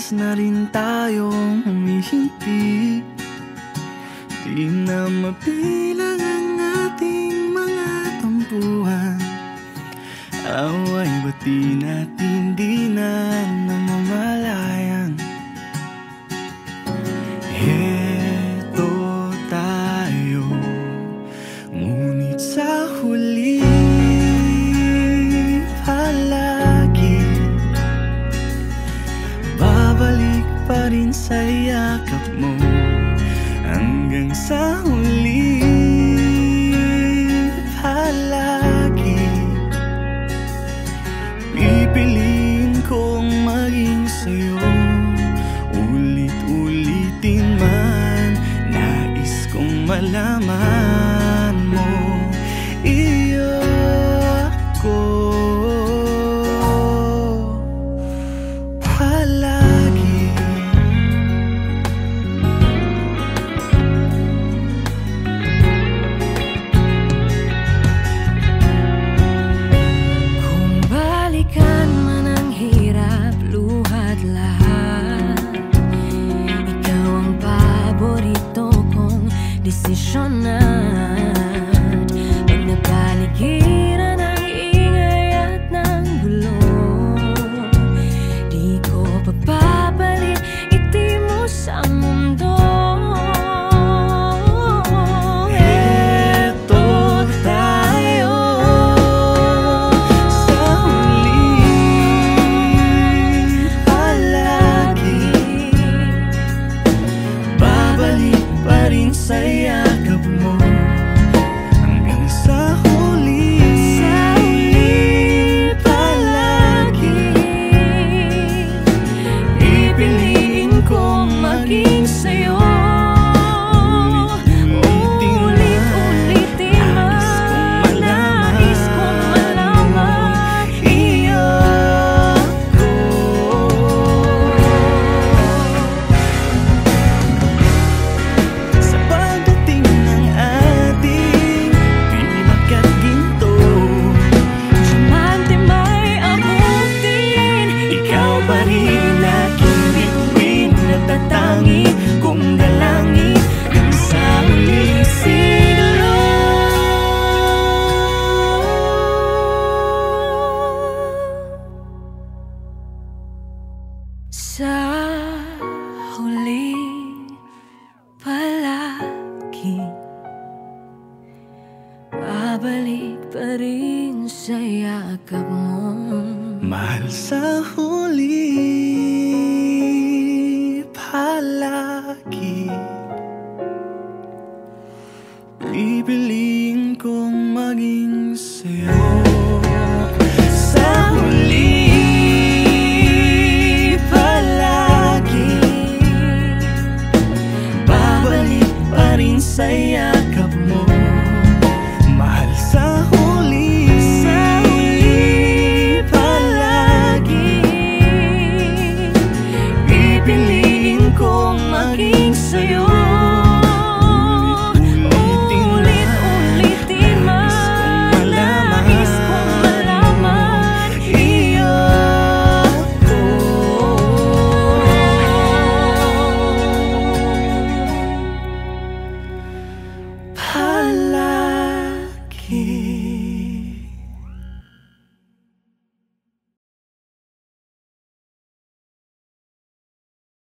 oras na rin tayong humihinti. Di na mabilang ang ating mga tampuhan. Away ba't di natin di na namamalayan? Heto tayo, ngunit sa huli palagi babalik pa rin sa yakap mo. Hanggang sa huli palagi pipiliin kong maging sa'yo. Ulit-ulitin man, nais kong malaman mo iyo ako palagi. Kung balikan man ang hirap, luhat lahat, ikaw ang paborito kong desisyon at pag napaligiran ng ingay at ng gulo, di ko papapalit ngiti mo sa mundo. Heto tayo sa huli palagi babalik pa rin sa yakap mo. Hanggang sa huli palagi pipiliin kong maging sa'yo. Ulit-ulitin man, nais kong malaman iyo ako. Sa pagdating ng ating pilak at ginto, diamante may abutin, ikaw pa rin aking bituin, natatangi kong dalangin hanggang sa huling siglo. Sa huli palagi babalik pa rin sa yakap mo. Mahal, sa huli palagi pipiliin kong maging sa'yo. Sa huli palagi babalik pa rin sa yakap mo. Mahal, sa huli palagi pipiliin kong maging sa'yo.